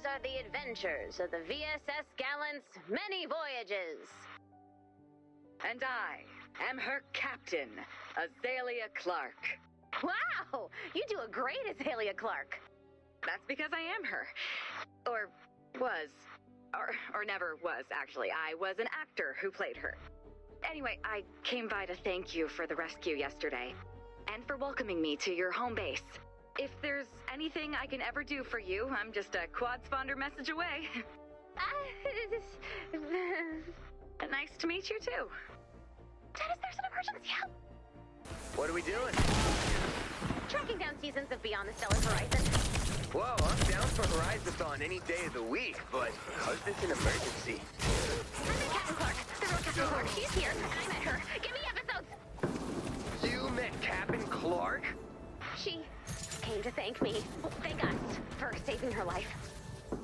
These are the adventures of the VSS Gallant's many voyages. And I am her captain, Azalea Clark. Wow! You do a great Azalea Clark. That's because I am her. Or was. Or never was, actually. I was an actor who played her. Anyway, I came by to thank you for the rescue yesterday, and for welcoming me to your home base. If there's anything I can ever do for you, I'm just a quad spawner message away. Nice to meet you, too. Dennis, there's an emergency. Help! What are we doing? Tracking down seasons of Beyond the Stellar Horizon. Whoa, I'm down for Horizon any day of the week, but how's this an emergency? I met Captain Clark, the real Captain Clark. She's here, and I met her. Give me episodes! You met Captain Clark? She came to thank me. Well, thank us for saving her life.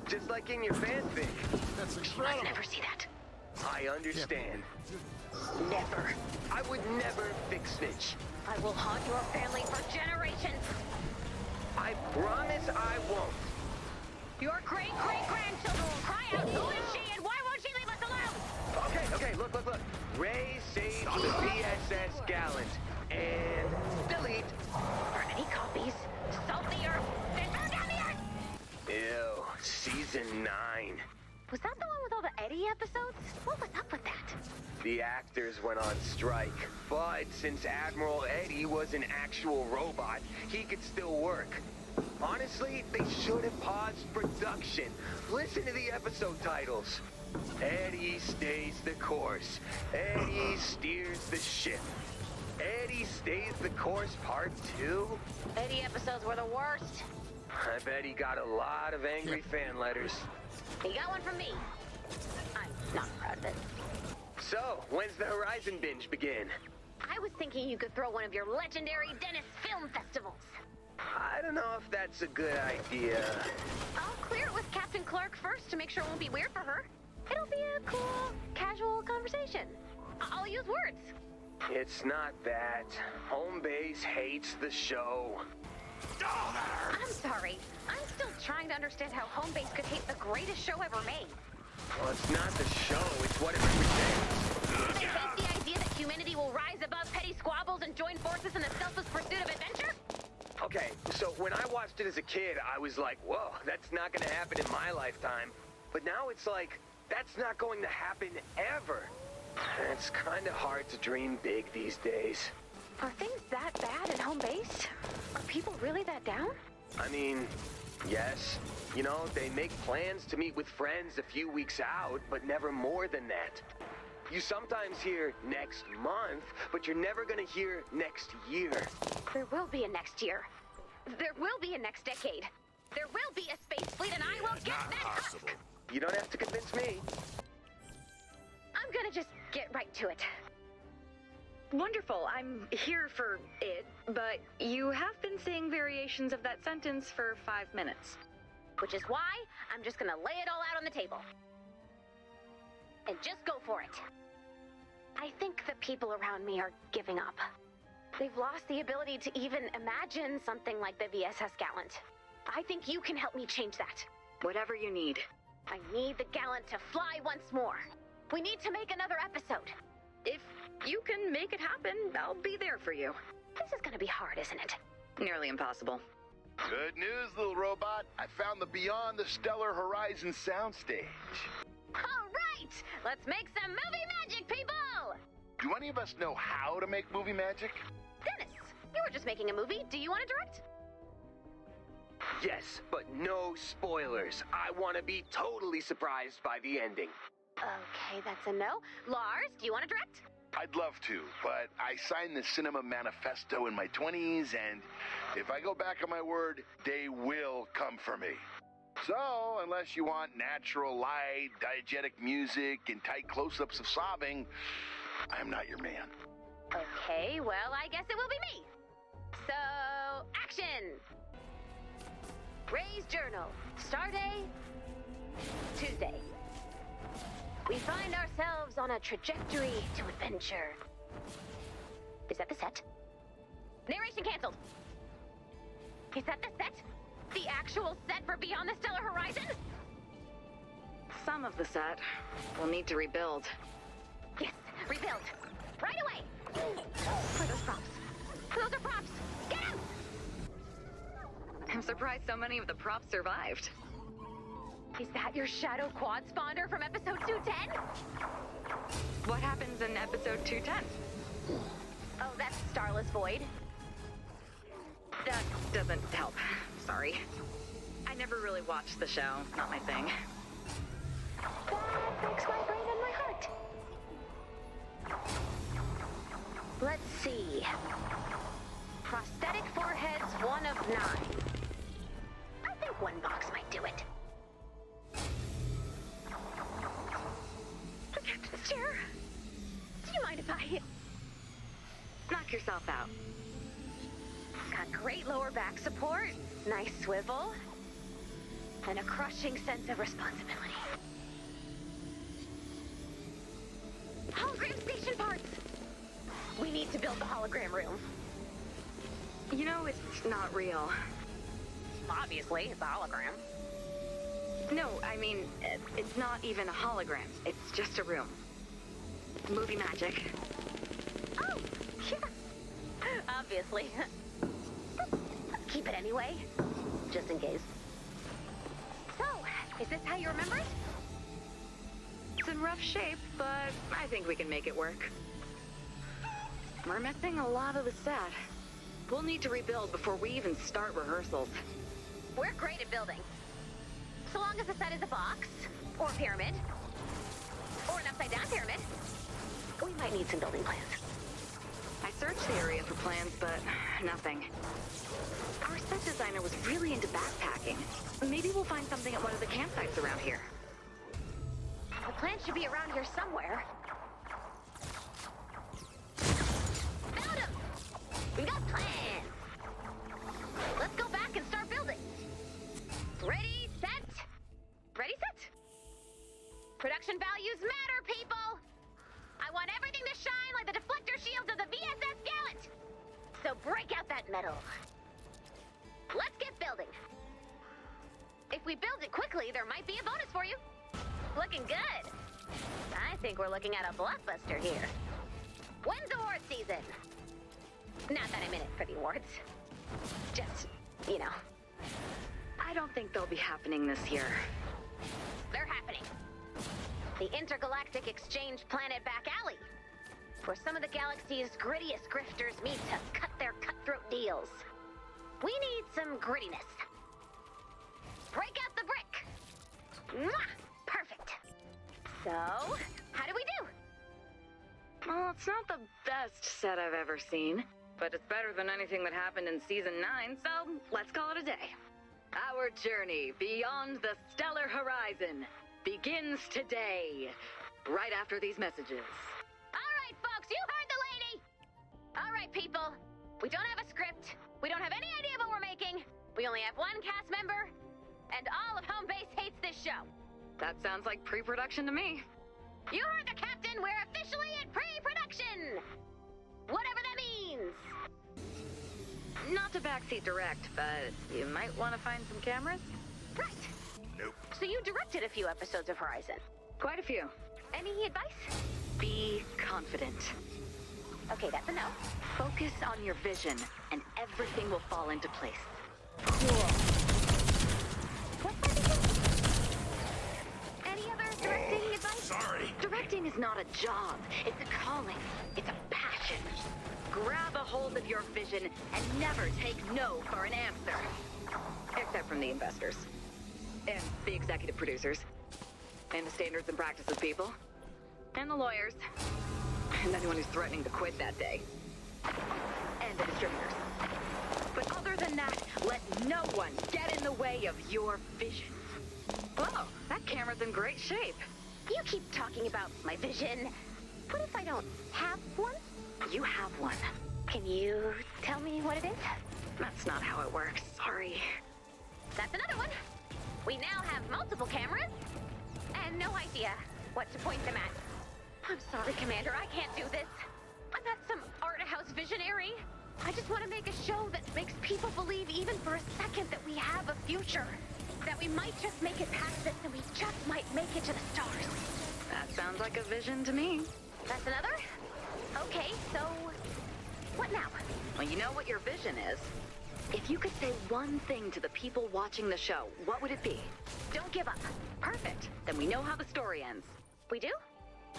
Just like in your fanfic. That's She must incredible. never see that. I understand. Never. I would never fix snitch. I will haunt your family for generations. I promise I won't. Your great-great-grandchildren will cry out, who is she and why won't she leave us alone? Okay, look. Ray saved the VSS Gallant. And delete. Burn any copies. Salt the earth. Then burn down the earth! Ew, season 9. Was that the one with all the Eddie episodes? What was up with that? The actors went on strike, but since Admiral Eddie was an actual robot, he could still work. Honestly, they should have paused production. Listen to the episode titles. Eddie stays the course. Eddie steers the ship. Eddie stays the course part 2? Eddie episodes were the worst. I bet he got a lot of angry fan letters. He got one from me. I'm not proud of it. So, when's the Horizon binge begin? I was thinking you could throw one of your legendary Dennis film festivals. I don't know if that's a good idea. I'll clear it with Captain Clark first to make sure it won't be weird for her. It'll be a cool, casual conversation. I'll use words. It's not that. Home base hates the show. I'm sorry. I'm still trying to understand how Homebase could hate the greatest show ever made. Well, it's not the show, it's what it represents. They hate the idea that humanity will rise above petty squabbles and join forces in the selfless pursuit of adventure? Okay, so when I watched it as a kid, I was like, whoa, that's not gonna happen in my lifetime. But now it's like, that's not going to happen ever. It's kinda hard to dream big these days. Are things that bad in Homebase? Are people really that down? I mean, yes. You know, they make plans to meet with friends a few weeks out, but never more than that. You sometimes hear next month, but you're never gonna hear next year. There will be a next year. There will be a next decade. There will be a space fleet, and I will get Not that possible. husk. You don't have to convince me. I'm gonna just get right to it. Wonderful, I'm here for it, but you have been saying variations of that sentence for 5 minutes. Which is why I'm just gonna lay it all out on the table. And just go for it. I think the people around me are giving up. They've lost the ability to even imagine something like the VSS Gallant. I think you can help me change that. Whatever you need. I need the Gallant to fly once more. We need to make another episode. If you can make it happen, I'll be there for you. This is gonna be hard, isn't it? Nearly impossible. Good news, little robot. I found the Beyond the Stellar Horizon soundstage. All right! Let's make some movie magic, people! Do any of us know how to make movie magic? Dennis, you were just making a movie. Do you want to direct? Yes, but no spoilers. I want to be totally surprised by the ending. Okay, that's a no. Lars, do you want to direct? I'd love to, but I signed the Cinema Manifesto in my 20s, and if I go back on my word, they will come for me. So, unless you want natural light, diegetic music, and tight close-ups of sobbing, I'm not your man. Okay, well, I guess it will be me. So, action! Ray's Journal. Stardate, Tuesday. We find ourselves on a trajectory to adventure. Is that the set? Narration canceled. Is that the set? The actual set for Beyond the Stellar Horizon? some of the set. We'll need to rebuild. Yes, rebuild. Right away! Where are those props? Those are props! Get them! I'm surprised so many of the props survived. Is that your shadow quad spawner from episode 210? What happens in episode 210? Oh, that's Starless Void. That doesn't help. Sorry. I never really watched the show. Not my thing. That breaks my brain and my heart. Let's see. Prosthetic foreheads, 1 of 9. I think 1 box might do it. The captain's chair. Do you mind if I... Knock yourself out. Got great lower back support, nice swivel, and a crushing sense of responsibility. Hologram station parts! We need to build the hologram room. You know, it's not real. Obviously, it's a hologram. No, I mean, it's not even a hologram. It's just a room. Movie magic. Oh, yeah. Obviously. Let's keep it anyway, just in case. So, is this how you remember it? It's in rough shape, but I think we can make it work. We're missing a lot of the set. We'll need to rebuild before we even start rehearsals. We're great at building. So long as the set is a box, or a pyramid, or an upside-down pyramid, we might need some building plans. I searched the area for plans, but nothing. Our set designer was really into backpacking. Maybe we'll find something at one of the campsites around here. The plan should be around here somewhere. Found him! We got plans! Let's go back and start building. Ready, set? Ready, set? Production values matter, people! I want everything to shine like the deflector shields of the VSS Gallant! So break out that metal. Let's get building. If we build it quickly, there might be a bonus for you. Looking good. I think we're looking at a blockbuster here. When's award season? Not that I'm in it for the awards. Just, you know. I don't think they'll be happening this year. They're happening. The Intergalactic Exchange Planet Back Alley, where some of the galaxy's grittiest grifters meet to cut their cutthroat deals. We need some grittiness. Break out the brick. Mwah! Perfect. So, how do we do? Well, it's not the best set I've ever seen, but it's better than anything that happened in Season 9, so let's call it a day. Our journey beyond the stellar horizon begins today, right after these messages. All right, folks, you heard the lady. All right, people. We don't have a script. We don't have any idea what we're making. We only have one cast member, and all of home base hates this show. That sounds like pre-production to me. You heard the captain. We're officially in pre-production. Whatever that means. Not to backseat direct, but you might want to find some cameras? Right. Nope. So you directed a few episodes of Horizon. Quite a few. Any advice? Be confident. Okay, that's a no. Focus on your vision, and everything will fall into place. Cool. What's my vision? Any other directing advice? Sorry. Directing is not a job. It's a calling. It's a passion. Grab a hold of your vision and never take no for an answer. Except from the investors. And the executive producers. And the standards and practices people. And the lawyers. And anyone who's threatening to quit that day. And the distributors. But other than that, let no one get in the way of your vision. Whoa, that camera's in great shape. You keep talking about my vision. What if I don't have one? You have one. Can you tell me what it is? That's not how it works. Sorry. That's another one. We now have multiple cameras and no idea what to point them at. I'm sorry, Commander. I can't do this. I'm not some art house visionary. I just want to make a show that makes people believe even for a second that we have a future. That we might just make it past this and we just might make it to the stars. That sounds like a vision to me. That's another? Okay, so what now? Well, you know what your vision is? If you could say one thing to the people watching the show, what would it be? Don't give up. Perfect. Then we know how the story ends. We do?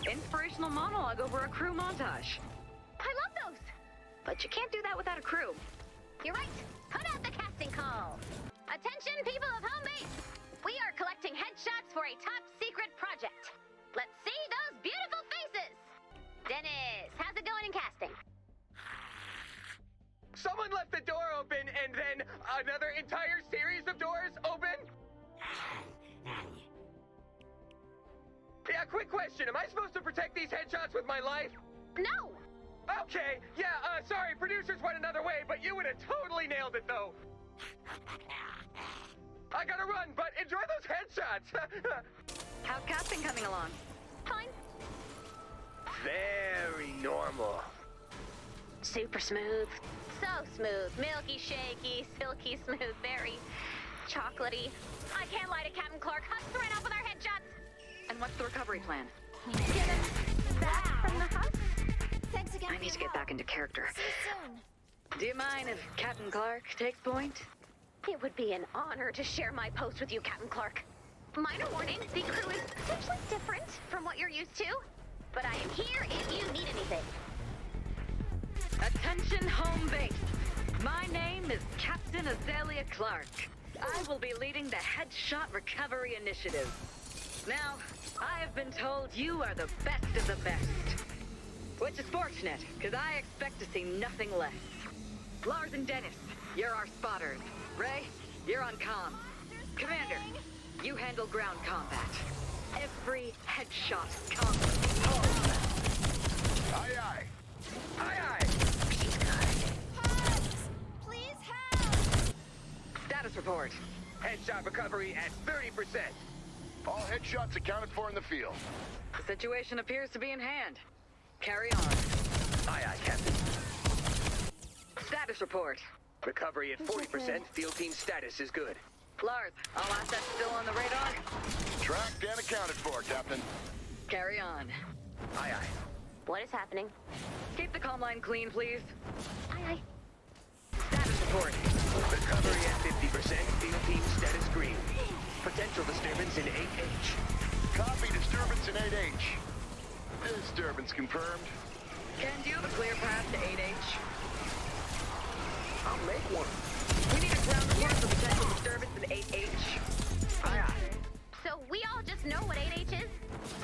Inspirational monologue over a crew montage. I love those! But you can't do that without a crew. You're right. Put out the casting call. Attention, people of home base. We are collecting headshots for a top secret project. Let's see those beautiful faces. Dennis, how's it going in casting? Someone left the door open and then another entire series of doors open? Yeah, quick question. Am I supposed to protect these headshots with my life? No! Okay, yeah, sorry, producers went another way, but you would have totally nailed it, though. I gotta run, but enjoy those headshots. How's casting coming along? Fine. Very normal. Super smooth. So smooth. Milky, shaky, silky smooth. Very chocolatey. I can't lie to Captain Clark. Husks right off with our headshots. And what's the recovery plan? Get us back from the house. Thanks again. I need to get back into character. See you soon. Do you mind if Captain Clark takes point? It would be an honor to share my post with you, Captain Clark. Minor warning, the crew is essentially different from what you're used to, but I am here if you need anything. Attention home base. My name is Captain Azalea Clark. I will be leading the Headshot Recovery Initiative. Now, I have been told you are the best of the best. Which is fortunate, because I expect to see nothing less. Lars and Dennis, you're our spotters. Ray, you're on comms. Commander, you handle ground combat. Every headshot counts home. Aye, aye. Aye, aye. Help! Please help! Status report. Headshot recovery at 30%. All headshots accounted for in the field. The situation appears to be in hand. Carry on. Aye, aye, Captain. Status report. Recovery at 40%. Field team status is good. Lars, all assets still on the radar? Tracked and accounted for, Captain. Carry on. Aye, aye. What is happening? Keep the comm line clean, please. Aye, aye. Status report. Recovery at 50%. Field team status green. Potential disturbance in 8H. Copy disturbance in 8H. Disturbance confirmed. Ken, do you have a clear path to 8H? I'll make one. We need a ground report for potential disturbance in 8H. Aye, aye. So we all just know what 8H is?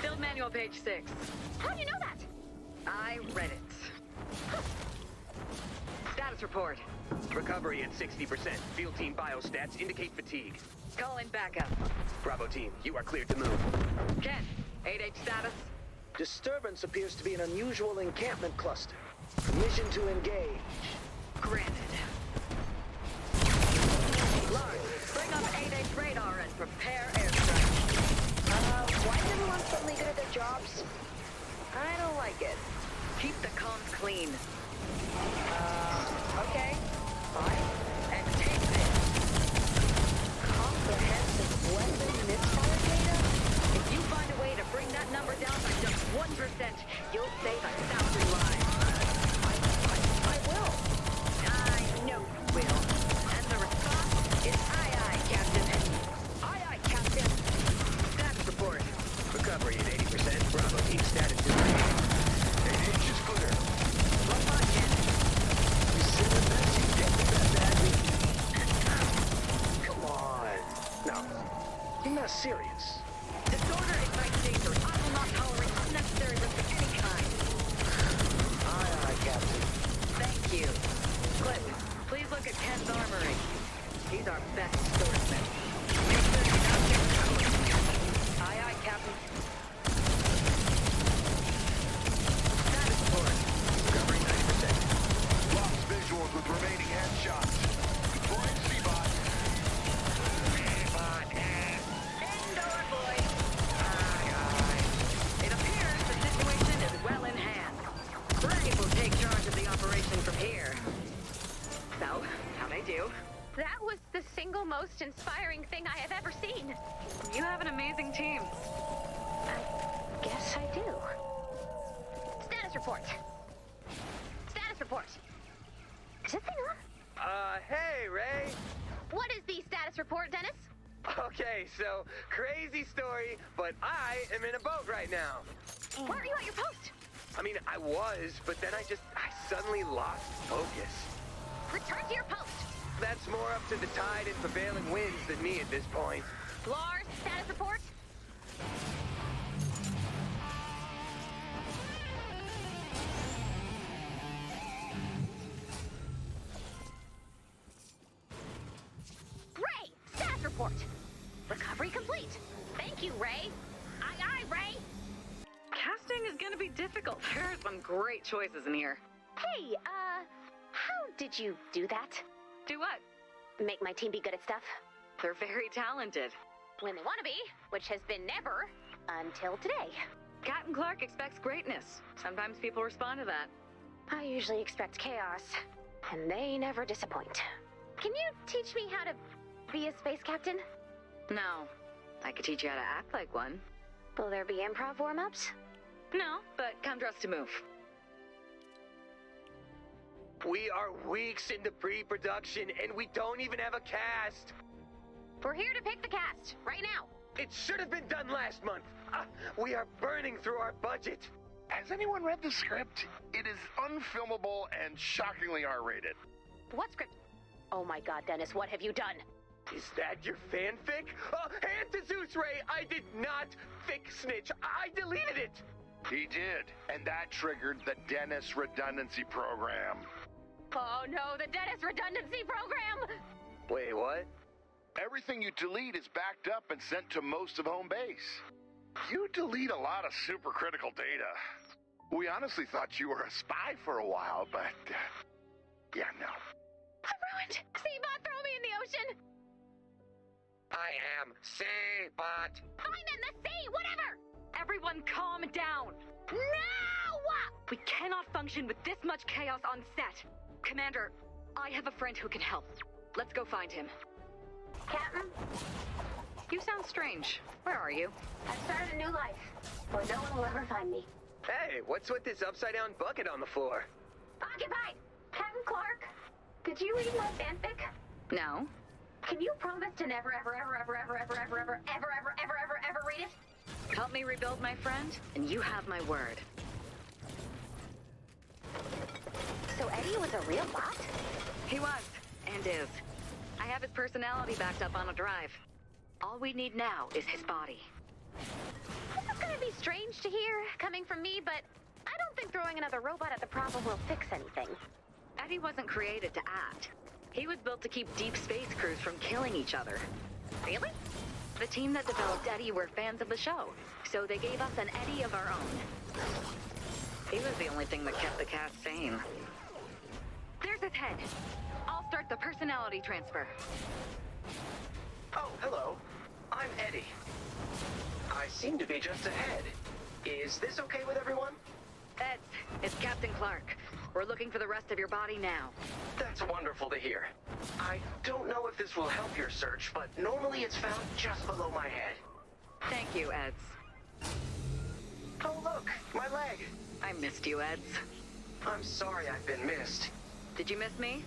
Build manual page 6. How'd you know that? I read it. Status report. Recovery at 60%. Field team biostats indicate fatigue. Call in backup. Bravo team, you are cleared to move. Ken, 8H status? Disturbance appears to be an unusual encampment cluster. Permission to engage. Granted. Lars, bring up 8H radar and prepare airstrike. Why is everyone suddenly good at their jobs? I don't like it. Keep the comms clean. Okay. Fine. And take this. Comprehensive weapon misfire data? If you find a way to bring that number down by just 1%, you'll save 1,000 lives. I will. I know you will. And the response is aye, aye, Captain. Aye, aye, Captain. Status report. Recovery at 80%. Bravo team status is green. 8H is clear. One more, Ken. You said the best, you get the best, Abby. Come on. No. You're not serious. Disorder ignites danger. I will not tolerate unnecessary risk of any kind. Aye, aye, Captain. Thank you. Clip, please look at Ken's armory. He's our best swordsman. Make sure you don't get caught. Aye, aye, Captain. Status report. Recovery 90%. Lost visuals with remaining headshots. Deploying C-Bot. Indoor inspiring thing I have ever seen. You have an amazing team. I guess I do. Status report. Status report. Is this thing on? Hey, Ray. What is the status report, Dennis? Okay, so, crazy story, but I am in a boat right now. Where are you at your post? I mean, I was, but then I suddenly lost focus. Return to your post. That's more up to the tide and prevailing winds than me at this point. Lars, status report. Ray, status report. Recovery complete. Thank you, Ray. Aye, Ray. Casting is gonna be difficult. There are some great choices in here. Hey, how did you do that? Do what? Make my team be good at stuff? They're very talented. When they want to be, which has been never until today. Captain Clark expects greatness. Sometimes people respond to that. I usually expect chaos, and they never disappoint. Can you teach me how to be a space captain? No. I could teach you how to act like one. Will there be improv warm-ups? No, but come dressed to move. We are weeks into pre-production, and we don't even have a cast. We're here to pick the cast, right now. It should have been done last month. We are burning through our budget. Has anyone read the script? It is unfilmable and shockingly R-rated. What script? Oh my god, Dennis, what have you done? Is that your fanfic? Hand to Zeus, Ray! I did not fic snitch. I deleted it! He did, and that triggered the Dennis Redundancy Program. Oh no, the Dennis Redundancy Program! Wait, what? Everything you delete is backed up and sent to most of home base. You delete a lot of supercritical data. We honestly thought you were a spy for a while, but... yeah, no. I'm ruined! Seabot, throw me in the ocean! I am Seabot. I'm in the sea, whatever! Everyone calm down. No! We cannot function with this much chaos on set. Commander, I have a friend who can help. Let's go find him. Captain, You sound strange. Where are you? I've started a new life, where no one will ever find me. Hey, what's with this upside-down bucket on the floor? Occupied! Captain Clark, did you read my fanfic? No. Can you promise to never, ever, ever, ever, ever, ever, ever, ever, ever, ever, ever, ever, ever read it? Help me rebuild my friend, and you have my word. So Eddie was a real bot? He was, and is. I have his personality backed up on a drive. All we need now is his body. This is gonna be strange to hear, coming from me, but I don't think throwing another robot at the problem will fix anything. Eddie wasn't created to act. He was built to keep deep space crews from killing each other. Really? The team that developed Eddie were fans of the show, so they gave us an Eddie of our own. He was the only thing that kept the cast sane. There's his head. I'll start the personality transfer. Oh, hello. I'm Eddie. I seem to be just ahead. Is this okay with everyone? Ed, it's Captain Clark. We're looking for the rest of your body now. That's wonderful to hear. I don't know if this will help your search, but normally it's found just below my head. Thank you, Eds. Oh, look, my leg. I missed you, Eds. I'm sorry I've been missed. Did you miss me?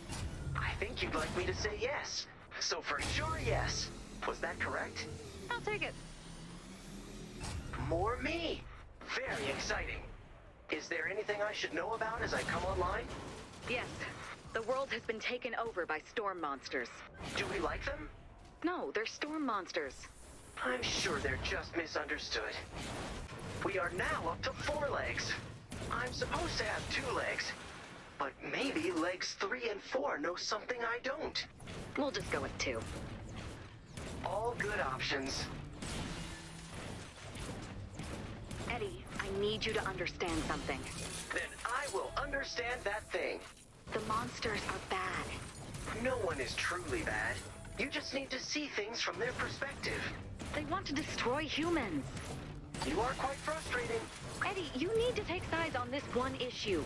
I think you'd like me to say yes. So for sure, yes. Was that correct? I'll take it. More me. Very exciting. Is there anything I should know about as I come online? Yes. The world has been taken over by storm monsters. Do we like them? No, they're storm monsters. I'm sure they're just misunderstood. We are now up to 4 legs. I'm supposed to have 2 legs. But maybe legs 3 and 4 know something I don't. We'll just go with 2. All good options. Eddie, I need you to understand something. Then I will understand that thing. The monsters are bad. No one is truly bad. You just need to see things from their perspective. They want to destroy humans. You are quite frustrating. Eddie, you need to take sides on this one issue.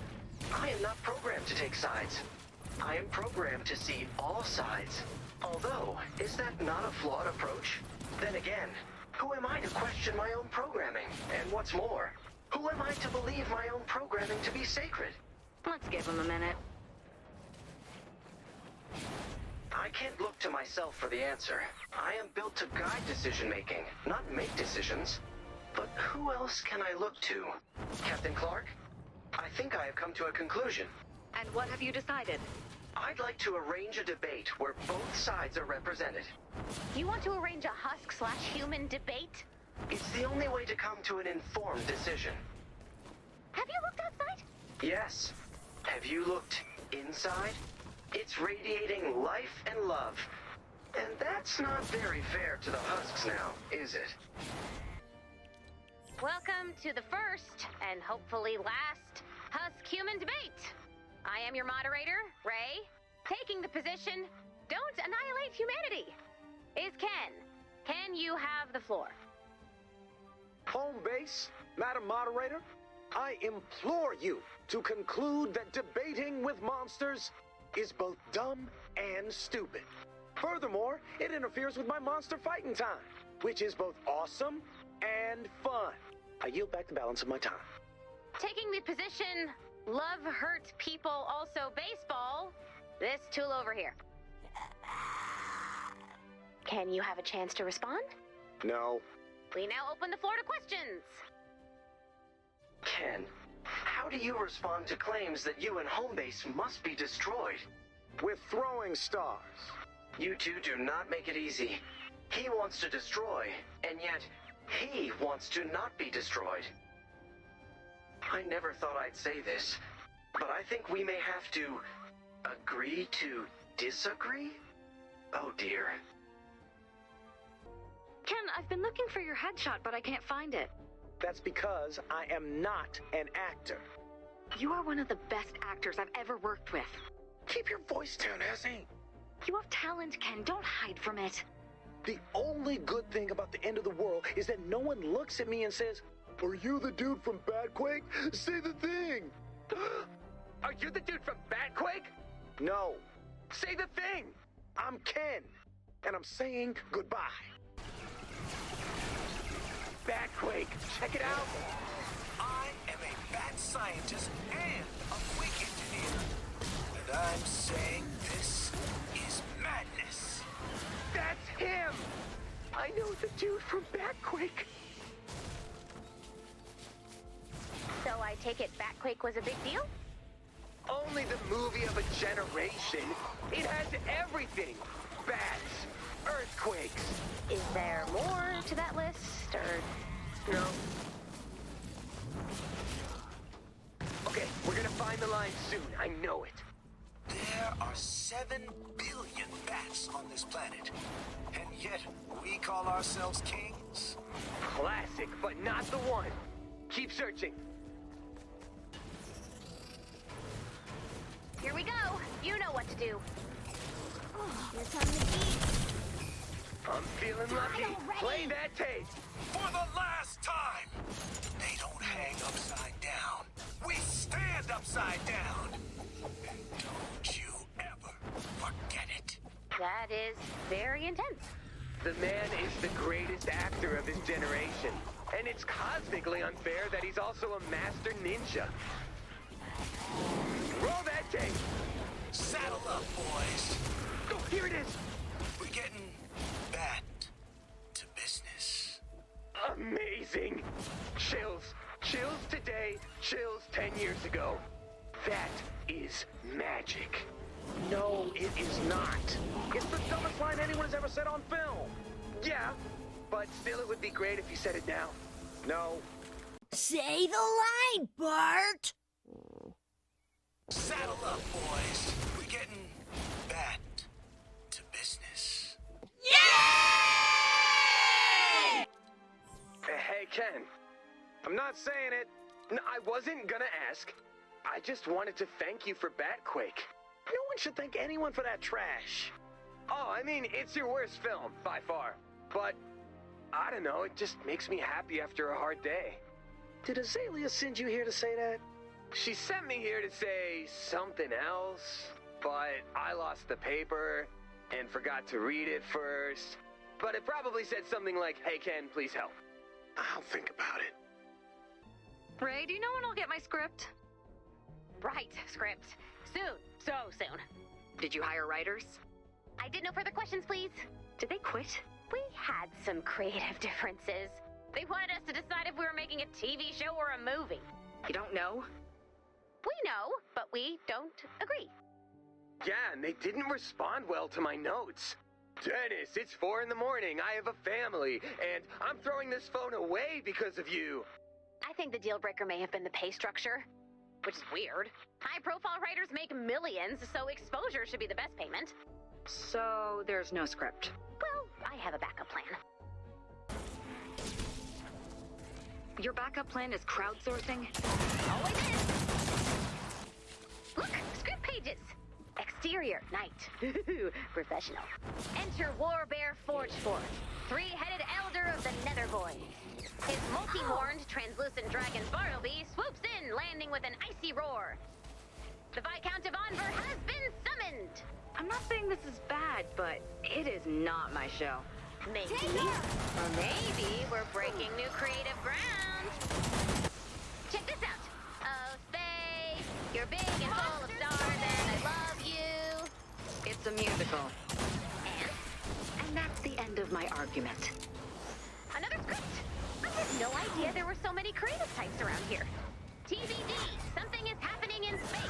I am not programmed to take sides. I am programmed to see all sides. Although, is that not a flawed approach? Then again, who am I to question my own programming? And what's more, who am I to believe my own programming to be sacred? Let's give him a minute. I can't look to myself for the answer. I am built to guide decision-making, not make decisions. But who else can I look to? Captain Clark? I think I have come to a conclusion. And what have you decided? I'd like to arrange a debate where both sides are represented. You want to arrange a husk/human debate? It's the only way to come to an informed decision. Have you looked outside? Yes. Have you looked inside? It's radiating life and love. And that's not very fair to the husks now, is it? Welcome to the first, and hopefully last, Husk-Human debate. I am your moderator, Ray. Taking the position, don't annihilate humanity, is Ken. Ken, you have the floor. Home base, Madam Moderator, I implore you to conclude that debating with monsters is both dumb and stupid. Furthermore, it interferes with my monster fighting time, which is both awesome and fun. I yield back the balance of my time. Taking the position, love hurt people, also baseball, this tool over here. Can you have a chance to respond? No. We now open the floor to questions. Ken, how do you respond to claims that you and Homebase must be destroyed? With throwing stars. You two do not make it easy. He wants to destroy, and yet he wants to not be destroyed. I never thought I'd say this, but I think we may have to agree to disagree? Oh dear. Ken, I've been looking for your headshot, but I can't find it. That's because I am not an actor. You are one of the best actors I've ever worked with. Keep your voice down, Ezzy. You have talent, Ken. Don't hide from it. The only good thing about the end of the world is that no one looks at me and says, "Are you the dude from Batquake? Say the thing." Are you the dude from Batquake? No, Say the thing! I'm Ken, and I'm saying goodbye. Batquake, check it out! I am a bat scientist and a quick engineer. And I'm saying this is madness. That's him! I know the dude from Batquake. So I take it Batquake was a big deal? Only the movie of a generation. It has everything. Bats, earthquakes. Is there more to that list, or... No. Okay, we're gonna find the line soon. I know it. There are 7 billion bats on this planet. And yet, we call ourselves kings? Classic, but not the one. Keep searching. Here we go. You know what to do. Oh, here come the beat. I'm feeling lucky. already. Play that tape. For the last time! They don't hang upside down. We stand upside down. And don't you ever forget it. That is very intense. The man is the greatest actor of his generation. And it's cosmically unfair that he's also a master ninja. Roll that tape! Saddle up, boys. Oh, here it is! We're getting back to business. Amazing! Chills. Chills today, chills 10 years ago. That is magic. No, it is not. It's the dumbest line anyone has ever said on film. Yeah, but still it would be great if you said it now. No. Say the line, Bart! Saddle up, boys. We're getting back to business. Hey, Ken. I'm not saying it. No, I wasn't gonna ask. I just wanted to thank you for Batquake. No one should thank anyone for that trash. Oh, I mean, it's your worst film, by far. But, I don't know, it just makes me happy after a hard day. Did Azalea send you here to say that? She sent me here to say something else, but I lost the paper, and forgot to read it first. But it probably said something like, "Hey Ken, please help." I'll think about it. Ray, do you know when I'll get my script? Right, script. Soon. So soon. Did you hire writers? I did no further questions, please. Did they quit? We had some creative differences. They wanted us to decide if we were making a TV show or a movie. You don't know? We know, but we don't agree. Yeah, and they didn't respond well to my notes. "Dennis, it's 4 in the morning. I have a family, and I'm throwing this phone away because of you." I think the deal breaker may have been the pay structure, which is weird. High-profile writers make millions, so exposure should be the best payment. So there's no script. Well, I have a backup plan. Your backup plan is crowdsourcing? Always is. Look, script pages. Exterior, night. Professional. Enter Warbear Forgeforth, three-headed elder of the Nethervoid. His multi-horned, translucent dragon Bartleby swoops in, landing with an icy roar. The Viscount of Anver has been summoned. I'm not saying this is bad, but it is not my show. Maybe. Or maybe we're breaking new creative ground. Check this out. Oh, space, you're big and full of stars, and I love you. It's a musical. And that's the end of my argument. another script. I had no idea there were so many creative types around here. TBD, something is happening in space.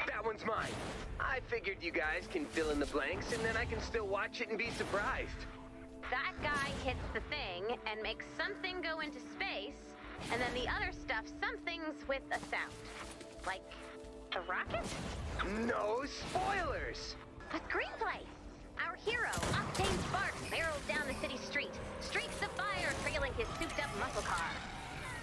That one's mine. I figured you guys can fill in the blanks, and then I can still watch it and be surprised. That guy hits the thing and makes something go into space, and then the other stuff, something's with a sound. Like a rocket? No spoilers! A screenplay! Our hero, Octane Sparks, barrels down the city street, streaks of fire trailing his souped-up muscle car.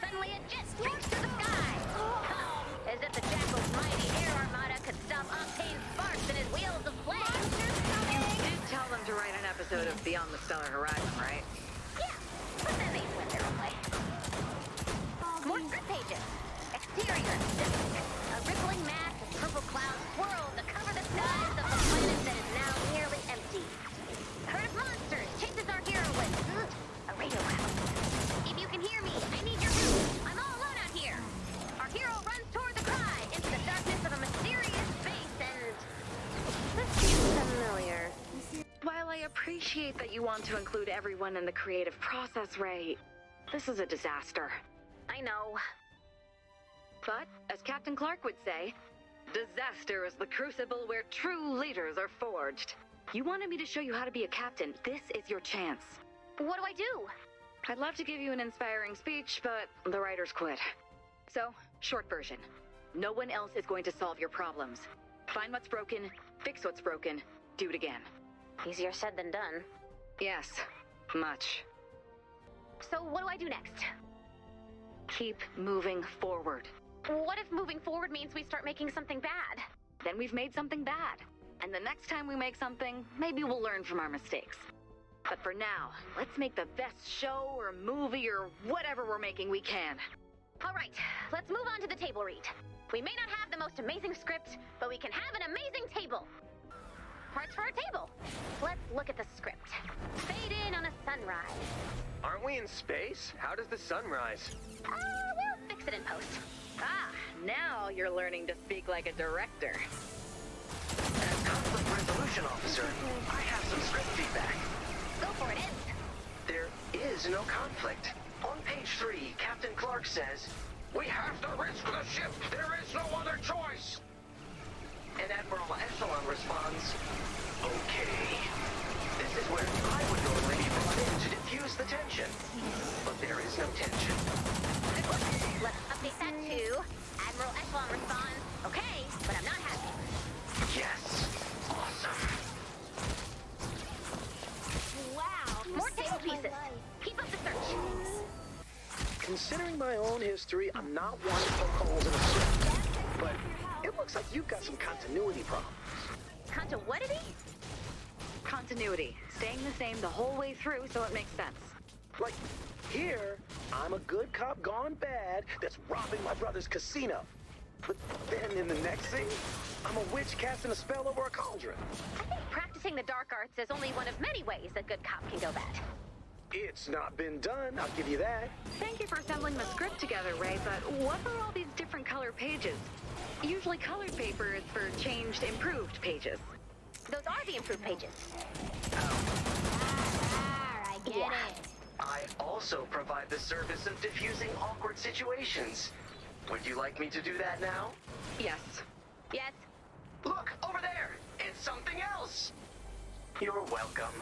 Suddenly a jet streaks through the sky! Huh, as if the Jackal's mighty air armada could stop Octane Sparks and his wheels of flame! You did tell them to write an episode of Beyond the Stellar Horizon, right? Yeah, but then they went their own way. More script pages. Exterior, a rippling mass of purple clouds swirl to cover the skies of the planet that is now nearly empty. A herd of monsters chases our hero with a radio cloud. If you can hear me, I need your help. I'm all alone out here. Our hero runs toward the cry into the darkness of a mysterious space, and this seems familiar. While I appreciate that you want to include everyone in the creative process, Ray, this is a disaster. I know. But, as Captain Clark would say, disaster is the crucible where true leaders are forged. You wanted me to show you how to be a captain. This is your chance. What do I do? I'd love to give you an inspiring speech, but the writers quit. So, short version. No one else is going to solve your problems. Find what's broken, fix what's broken, do it again. Easier said than done. Yes, much. So what do I do next? Keep moving forward. What if moving forward means we start making something bad? Then we've made something bad. And the next time we make something, maybe we'll learn from our mistakes. But for now, let's make the best show or movie or whatever we're making we can. All right, let's move on to the table read. We may not have the most amazing script, but we can have an amazing table. Parts for our table. Let's look at the script. Fade in on a sunrise. Aren't we in space? How does the sun rise? We'll fix it in post. Ah, now you're learning to speak like a director. As conflict resolution officer, I have some script feedback. Go for it, Iz. There is no conflict. On page 3, Captain Clark says, "We have to risk the ship. There is no other choice." And Admiral Echelon responds, "Okay." This is where I would normally be brought in to diffuse the tension. But there is no tension. Let's update that to Admiral Echelon responds, "Okay, but I'm not happy." Yes. Awesome. Wow. More you table saved my pieces. life. Keep up the search. Considering my own history, I'm not one to poke holes in a script. But it looks like you've got some continuity problems. Continuity? Continuity. Staying the same the whole way through so it makes sense. Like, here, I'm a good cop gone bad that's robbing my brother's casino. But then in the next scene, I'm a witch casting a spell over a cauldron. I think practicing the dark arts is only one of many ways a good cop can go bad. It's not been done, I'll give you that. Thank you for assembling the script together, Ray, but what are all these different color pages? Usually colored paper is for changed, improved pages. Those are the improved pages. I get it. I also provide the service of diffusing awkward situations. Would you like me to do that now? Yes. Yes. Look, over there! It's something else! You're welcome.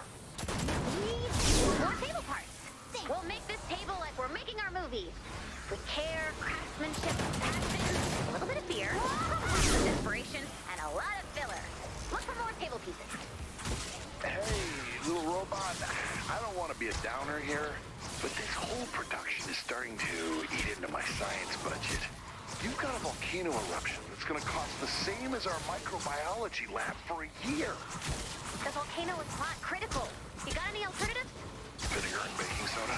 More table parts. We'll make this table like we're making our movie. With care, craftsmanship, passion, a little bit of fear, some desperation, and a lot of filler. Look for more table pieces. Hey, little robot, I don't want to be a downer here, but this whole production is starting to eat into my science budget. You've got a volcano eruption that's going to cost the same as our microbiology lab for a year. The volcano is plot critical. You got any alternatives? Vinegar and baking soda?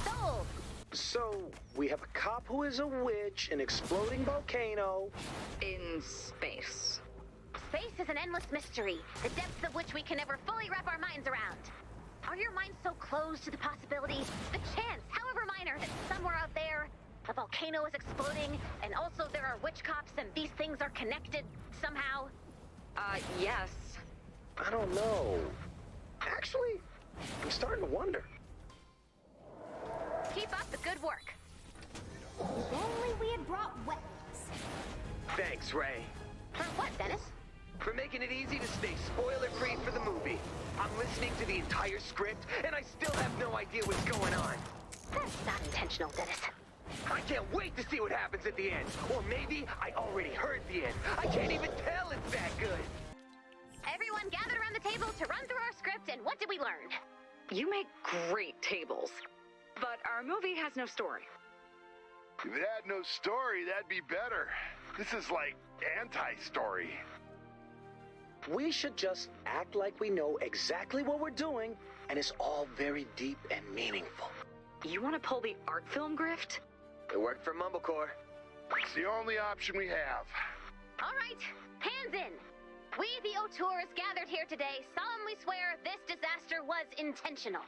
Sold. So, we have a cop who is a witch, an exploding volcano. In space. Space is an endless mystery, the depths of which we can never fully wrap our minds around. Are your minds so closed to the possibility, the chance, however minor, that somewhere out there, a volcano is exploding, and also there are witch cops and these things are connected somehow? Yes. I don't know. Actually, I'm starting to wonder. Keep up the good work. If only we had brought weapons. Thanks, Ray. For what, Dennis? For making it easy to stay spoiler-free for the movie. I'm listening to the entire script, and I still have no idea what's going on. That's not intentional, Dennis. I can't wait to see what happens at the end. Or maybe I already heard the end. I can't even tell it's that good. Everyone gathered around the table to run through our script, and what did we learn? You make great tables. But our movie has no story. If it had no story, that'd be better. This is like anti-story. We should just act like we know exactly what we're doing, and it's all very deep and meaningful. You want to pull the art film grift? It worked for Mumblecore. It's the only option we have. All right, hands in. We, the auteurs gathered here today, solemnly swear this disaster was intentional.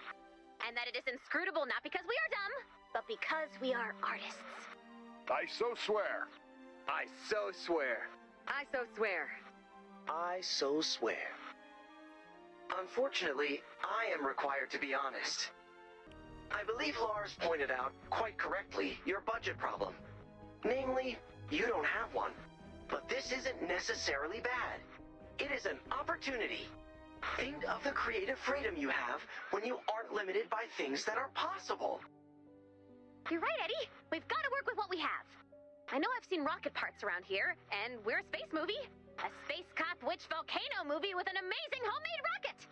And that it is inscrutable not because we are dumb, but because we are artists. I so swear. I so swear. I so swear. I so swear. Unfortunately, I am required to be honest. I believe Lars pointed out, quite correctly, your budget problem. Namely, you don't have one. But this isn't necessarily bad. It is an opportunity. Think of the creative freedom you have when you aren't limited by things that are possible. You're right, Eddie. We've got to work with what we have. I know I've seen rocket parts around here, and we're a space movie. A space cop witch volcano movie with an amazing homemade rocket.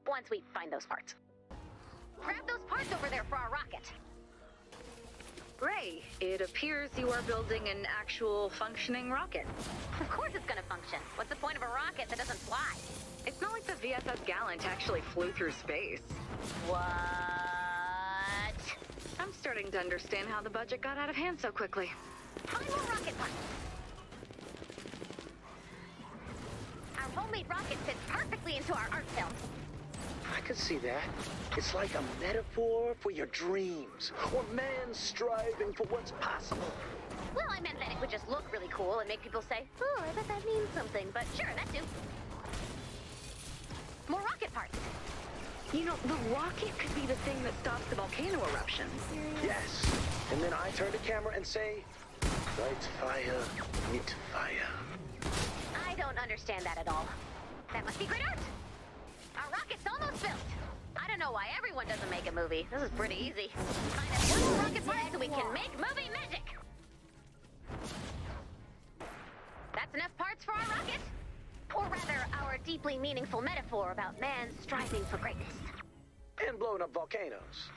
Once we find those parts. Grab those parts over there for our rocket. Ray, it appears you are building an actual functioning rocket. Of course it's gonna function. What's the point of a rocket that doesn't fly? It's not like the VSS Gallant actually flew through space. What? I'm starting to understand how the budget got out of hand so quickly. Find more rocket parts. Our homemade rocket fits perfectly into our art film. I could see that. It's like a metaphor for your dreams, or man striving for what's possible. Well, I meant that it would just look really cool and make people say, oh, I bet that means something, but sure, that too. More rocket parts. You know, the rocket could be the thing that stops the volcano eruption. Yes. And then I turn to camera and say, light fire, meet fire. I don't understand that at all. That must be great art. Our rocket's almost built. I don't know why everyone doesn't make a movie. This is pretty easy. Find us one more rocket part so we can make movie magic. That's enough parts for our rocket. Or rather, our deeply meaningful metaphor about man striving for greatness. And blowing up volcanoes.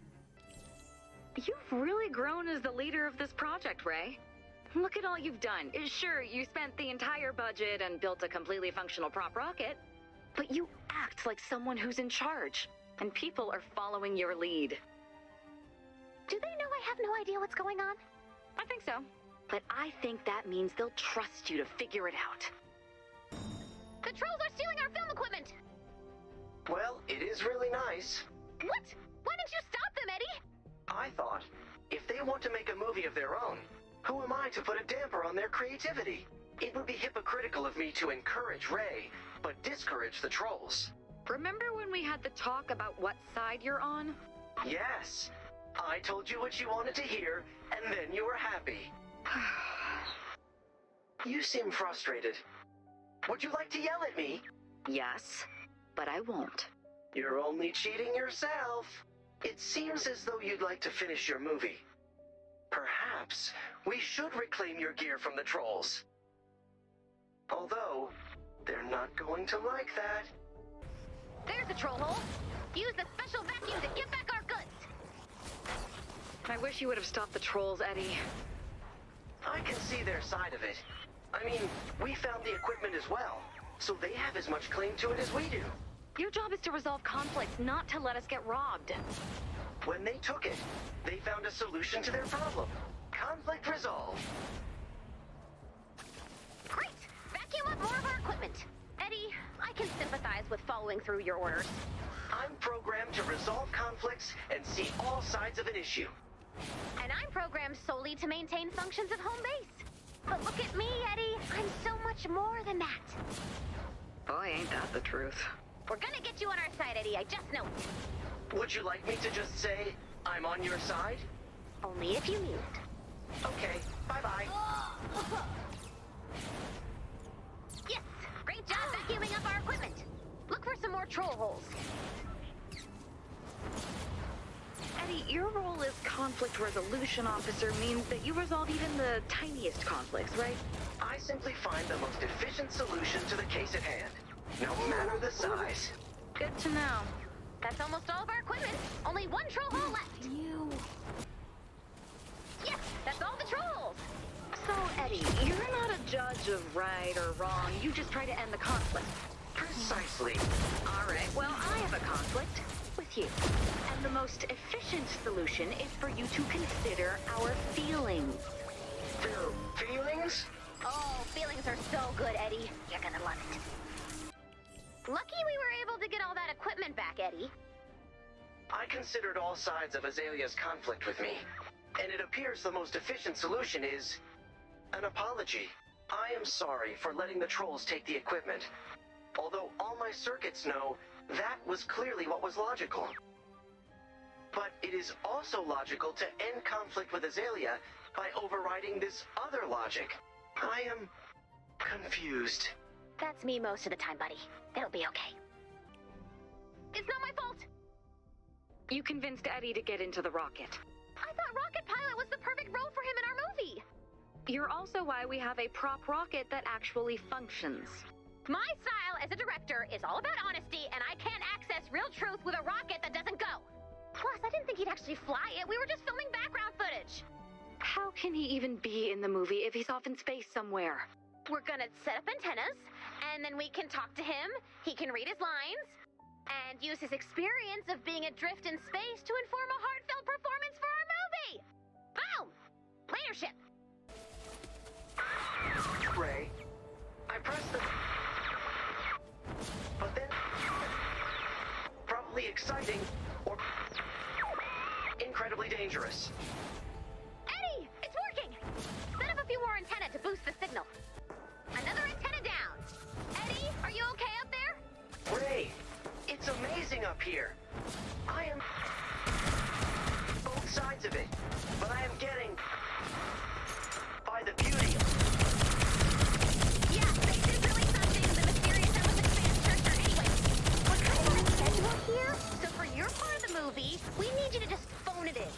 You've really grown as the leader of this project, Ray. Look at all you've done. Sure, you spent the entire budget and built a completely functional prop rocket, but you act like someone who's in charge, and people are following your lead. Do they know I have no idea what's going on? I think so. but I think that means they'll trust you to figure it out. The trolls are stealing our film equipment! Well, it is really nice. What? Why didn't you stop them, Eddie? I thought, if they want to make a movie of their own, who am I to put a damper on their creativity? It would be hypocritical of me to encourage Ray, but discourage the trolls. Remember when we had the talk about what side you're on? Yes. I told you what you wanted to hear, and then you were happy. You seem frustrated. Would you like to yell at me? Yes, but I won't. You're only cheating yourself. It seems as though you'd like to finish your movie. Perhaps we should reclaim your gear from the trolls. Although, they're not going to like that. There's the troll hole. Use the special vacuum to get back our goods. I wish you would have stopped the trolls, Eddie. I can see their side of it. I mean, we found the equipment as well, so they have as much claim to it as we do. Your job is to resolve conflicts, not to let us get robbed. When they took it, they found a solution to their problem. Conflict resolved. Great! Vacuum up more of our equipment. Eddie, I can sympathize with following through your orders. I'm programmed to resolve conflicts and see all sides of an issue. And I'm programmed solely to maintain functions of home base. But look at me, Eddie. I'm so much more than that. Boy, ain't that the truth. We're gonna get you on our side, Eddie. I just know it. Would you like me to just say, I'm on your side? Only if you mean it. Okay, bye-bye. Yes! Great job vacuuming up our equipment. Look for some more troll holes. Eddie, your role as conflict resolution officer means that you resolve even the tiniest conflicts, right? I simply find the most efficient solution to the case at hand, no matter the size. Good to know. That's almost all of our equipment. Only one troll hole left. You. Yes, that's all the trolls. So, Eddie, you're not a judge of right or wrong. You just try to end the conflict. Precisely. All right, well, I have a conflict with you. And the most efficient solution is for you to consider our feelings. Their feelings? Oh, feelings are so good, Eddie. You're gonna love it. Lucky we were able to get all that equipment back, Eddie. I considered all sides of Azalea's conflict with me, and it appears the most efficient solution is an apology. I am sorry for letting the trolls take the equipment, although all my circuits know that was clearly what was logical. But it is also logical to end conflict with Azalea by overriding this other logic. I am confused. That's me most of the time, buddy. It'll be okay. It's not my fault. You convinced Eddie to get into the rocket. I thought rocket pilot was the perfect role for him in our movie. You're also why we have a prop rocket that actually functions. My style as a director is all about honesty, and I can't access real truth with a rocket that doesn't go. Plus, I didn't think he'd actually fly it. We were just filming background footage. How can he even be in the movie if he's off in space somewhere? We're gonna set up antennas, and then we can talk to him, he can read his lines, and use his experience of being adrift in space to inform a heartfelt performance for our movie! Boom! Leadership! Ray, I pressed the... But then... Probably exciting, or... incredibly dangerous. Eddie! It's working! Set up a few more antennae to boost the signal. Another antenna down. Eddie, are you okay up there? Ray, it's amazing up here. I am... both sides of it, but I am getting... by the beauty. Yeah, space is really something. The mysterious element fans are anyway. We're kind of on a schedule here, so for your part of the movie, we need you to just phone it in.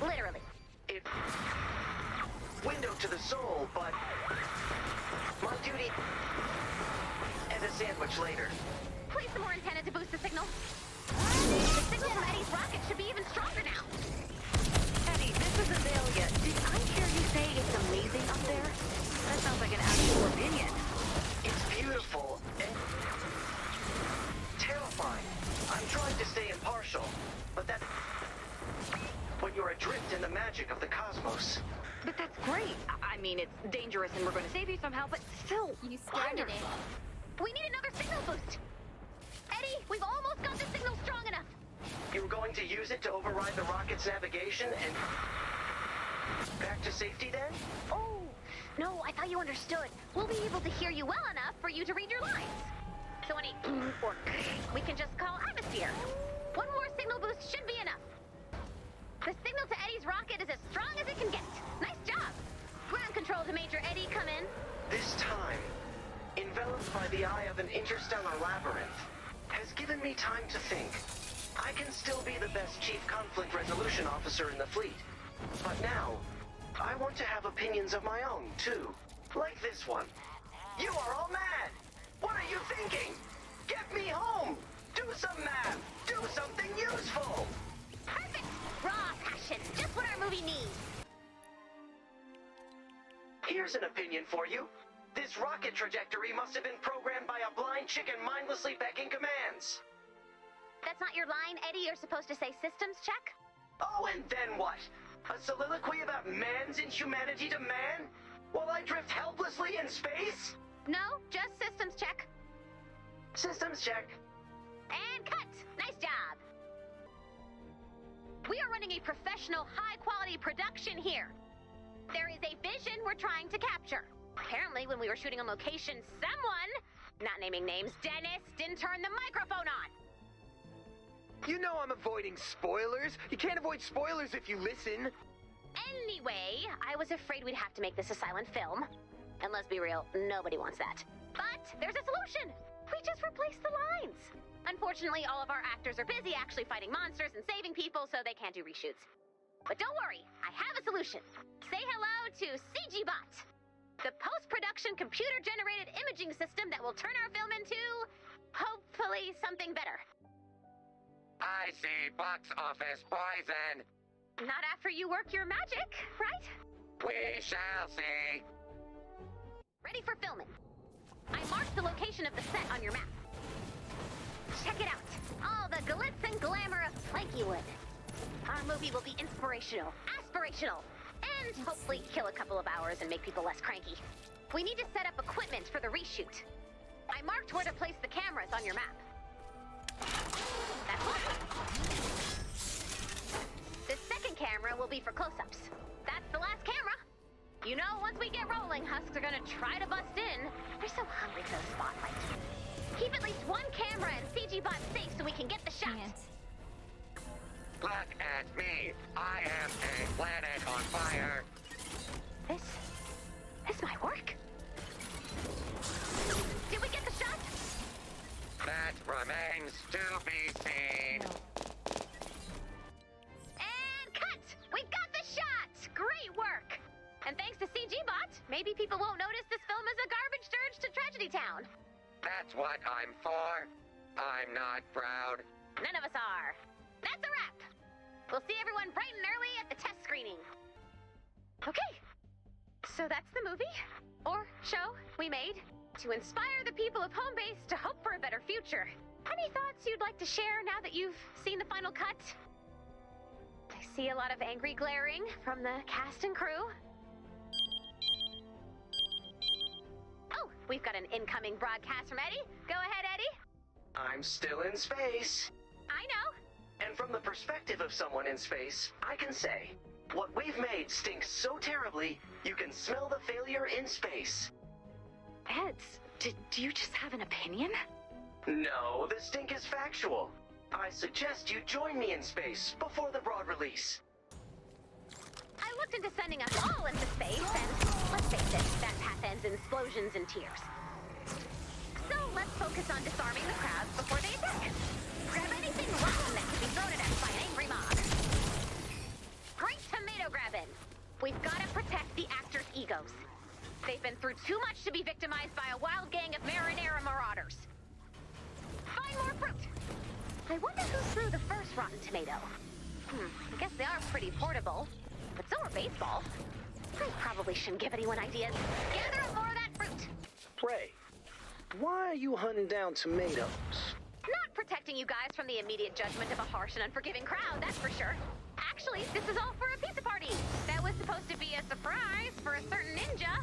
Literally. It... window to the soul, but... my duty... and a sandwich later. Place some more antenna to boost the signal. The signal from Eddie's rocket should be even stronger now. Eddie, this is Azalea. Did I hear you say it's amazing up there? That sounds like an actual opinion. It's beautiful and... terrifying. I'm trying to stay impartial, but that... when you're adrift in the magic of the cosmos. But that's great. I mean, dangerous and we're going to save you somehow, but still You started it. wonderful. We need another signal boost. Eddie, we've almost got the signal strong enough. You were going to use it to override the rocket's navigation and... back to safety then? Oh, no, I thought you understood. We'll be able to hear you well enough for you to read your lines. So any work, we can just call atmosphere. One more signal boost should be enough. The signal to Eddie's rocket is as strong as it can get. Nice job. Ground control to Major Eddie, come in. This time, enveloped by the eye of an interstellar labyrinth, has given me time to think. I can still be the best chief conflict resolution officer in the fleet. But now, I want to have opinions of my own, too. Like this one. You are all mad! What are you thinking? Get me home! Do some math! Do something useful! Perfect. Raw passion, just what our movie needs. Here's an opinion for you. This rocket trajectory must have been programmed by a blind chicken mindlessly pecking commands. That's not your line, Eddie. You're supposed to say systems check. Oh, and then what? A soliloquy about man's inhumanity to man? While I drift helplessly in space? No, just systems check. Systems check. And cut. Nice job. We are running a professional, high-quality production here. There is a vision we're trying to capture. Apparently, when we were shooting on location, someone, not naming names, Dennis, didn't turn the microphone on. You know I'm avoiding spoilers. You can't avoid spoilers if you listen. Anyway, I was afraid we'd have to make this a silent film. And let's be real, nobody wants that. But there's a solution. We just replaced the lines. Unfortunately, all of our actors are busy actually fighting monsters and saving people, so they can't do reshoots. But don't worry, I have a solution. Say hello to CGBot, the post-production computer-generated imaging system that will turn our film into, hopefully, something better. I see box office poison. Not after you work your magic, right? We shall see. Ready for filming. I marked the location of the set on your map. Check it out. All the glitz and glamour of Plankywood. Our movie will be inspirational, aspirational, and hopefully kill a couple of hours and make people less cranky. We need to set up equipment for the reshoot. I marked where to place the cameras on your map. That's one. The second camera will be for close-ups. That's the last camera. You know, once we get rolling, husks are gonna try to bust in. They're so hungry for the spotlight. Keep at least one camera and CGBot safe so we can get the shot. Look at me. I am a planet on fire. This might work. Did we get the shot? That remains to be seen. And cut! We got the shot! Great work! And thanks to CGBot, maybe people won't notice this film is a garbage dirge to Tragedy Town. That's what I'm for. I'm not proud. None of us are. That's a wrap! We'll see everyone bright and early at the test screening. Okay, so that's the movie, or show, we made to inspire the people of home base to hope for a better future. Any thoughts you'd like to share now that you've seen the final cut? I see a lot of angry glaring from the cast and crew. Oh, we've got an incoming broadcast from Eddie. Go ahead, Eddie. I'm still in space. I know. And from the perspective of someone in space, I can say, what we've made stinks so terribly, you can smell the failure in space. Eds, do you just have an opinion? No, the stink is factual. I suggest you join me in space before the broad release. I looked into sending us all into space, and let's face it, that path ends in explosions and tears. So let's focus on disarming the crowds before they attack. Grab anything rotten that can be thrown at us by an angry mob. Great tomato grabbing. We've got to protect the actors' egos. They've been through too much to be victimized by a wild gang of marinara marauders. Find more fruit. I wonder who threw the first rotten tomato. I guess they are pretty portable, but so are baseball. I probably shouldn't give anyone ideas. Gather up more of that fruit. Ray, why are you hunting down tomatoes? Not protecting you guys from the immediate judgment of a harsh and unforgiving crowd, that's for sure. Actually, this is all for a pizza party. That was supposed to be a surprise for a certain ninja.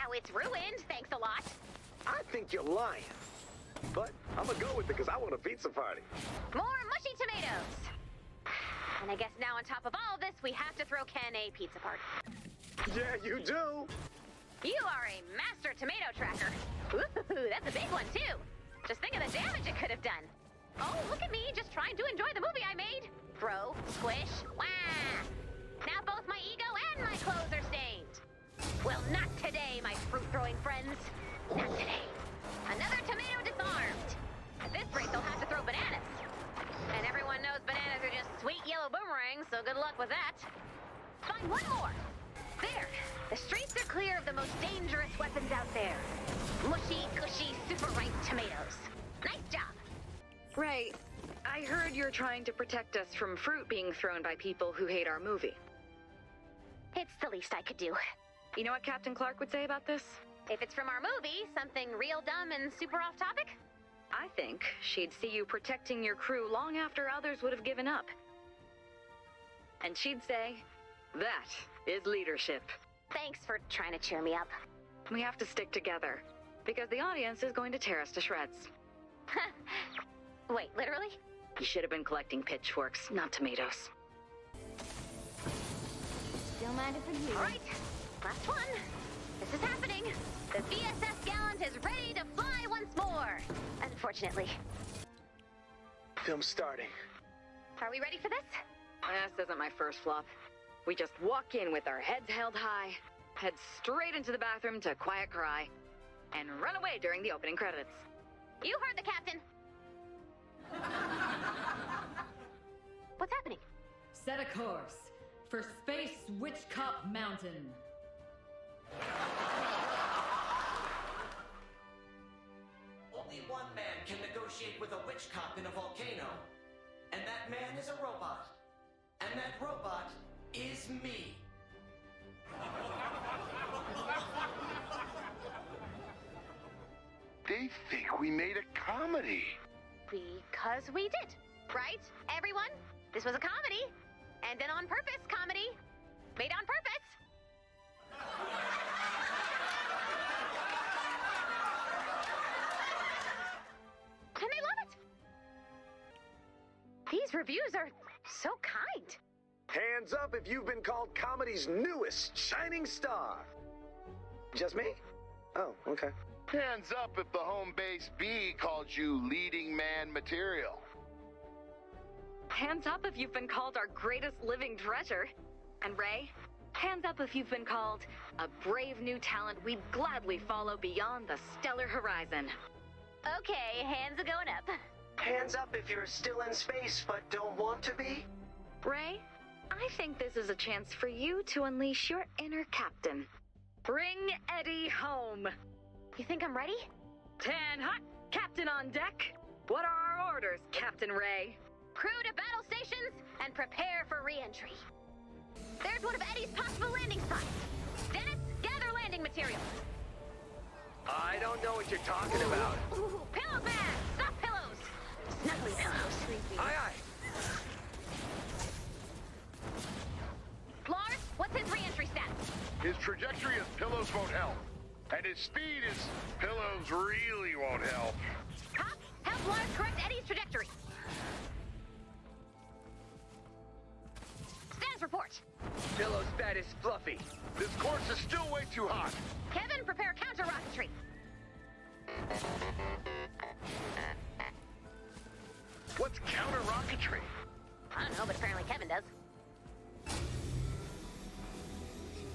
Now it's ruined, thanks a lot. I think you're lying. But I'm gonna go with it because I want a pizza party. More mushy tomatoes. And I guess now on top of all this, we have to throw Ken a pizza party. Yeah, you do. You are a master tomato tracker. Ooh, that's a big one, too. Just think of the damage it could have done. Oh, look at me, just trying to enjoy the movie I made. Throw, squish, wah! Now both my ego and my clothes are stained. Well, not today, my fruit-throwing friends. Not today. Another tomato disarmed. At this rate, they'll have to throw bananas. And everyone knows bananas are just sweet yellow boomerangs, so good luck with that. Find one more. There. The streets are clear of the most dangerous weapons out there. Mushy, gushy, super ripe tomatoes. Nice job. Ray, I heard you're trying to protect us from fruit being thrown by people who hate our movie. It's the least I could do. You know what Captain Clark would say about this? If it's from our movie, something real dumb and super off topic? I think she'd see you protecting your crew long after others would have given up. And she'd say, that is leadership. Thanks for trying to cheer me up. We have to stick together, because the audience is going to tear us to shreds. Wait, literally? You should have been collecting pitchforks, not tomatoes. Still minded for you. All right, last one. This is happening. The VSS Gallant is ready to fly once more. Unfortunately. Film starting. Are we ready for this? This isn't my first flop. We just walk in with our heads held high, head straight into the bathroom to quiet cry, and run away during the opening credits. You heard the captain. What's happening? Set a course for Space Witch Cup Mountain. Only one man can negotiate with a witch cop in a volcano. And that man is a robot. And that robot is me. They think we made a comedy. Because we did, right, everyone? This was a comedy. And an on-purpose comedy. Made on purpose. And they love it. These reviews are so kind. Hands up if you've been called comedy's newest shining star. Just me? Oh, okay. Hands up if the home base B called you leading man material. Hands up if you've been called our greatest living treasure. And Ray, hands up if you've been called a brave new talent we'd gladly follow beyond the stellar horizon. Okay, hands are going up. Hands up if you're still in space but don't want to be. Ray, I think this is a chance for you to unleash your inner captain. Bring Eddie home. You think I'm ready? 10 hot, Captain on deck. What are our orders, Captain Ray? Crew to battle stations and prepare for re-entry. There's one of Eddie's possible landing spots. Dennis, gather landing materials. I don't know what you're talking about. Ooh, pillow bags! Stop pillows! Snuggly pillows. Aye, aye. Lars, what's his re-entry status? His trajectory is pillows won't help. And his speed is pillows really won't help. Hop, help Lars correct Eddie's trajectory. Status report. Pillow status fluffy. This course is still way too hot. Kevin, prepare counter-rocketry. What's counter-rocketry? I don't know, but apparently Kevin does.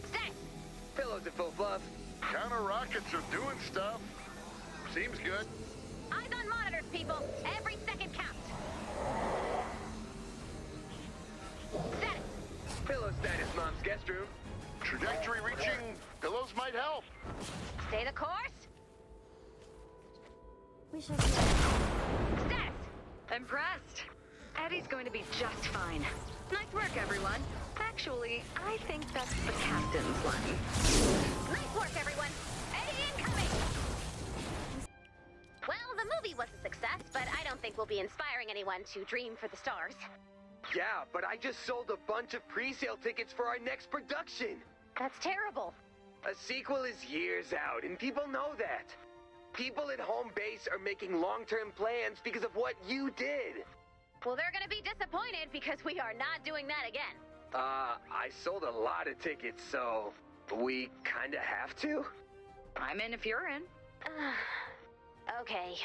Status. Pillows at full fluff. Counter-rockets are doing stuff. Seems good. Eyes on monitors, people. Every second counts. Status. Pillow status, Mom's guest room. Trajectory reaching pillows might help. Stay the course. We shall see. Status. Impressed. Eddie's going to be just fine. Nice work, everyone. Actually, I think that's the captain's line. Nice work, everyone. Eddie incoming. Well, the movie was a success, but I don't think we'll be inspiring anyone to dream for the stars. Yeah, but I just sold a bunch of pre-sale tickets for our next production. That's terrible. A sequel is years out, and people know that. People at home base are making long-term plans because of what you did. Well, they're gonna be disappointed because we are not doing that again. I sold a lot of tickets, so we kinda have to? I'm in if you're in. Okay.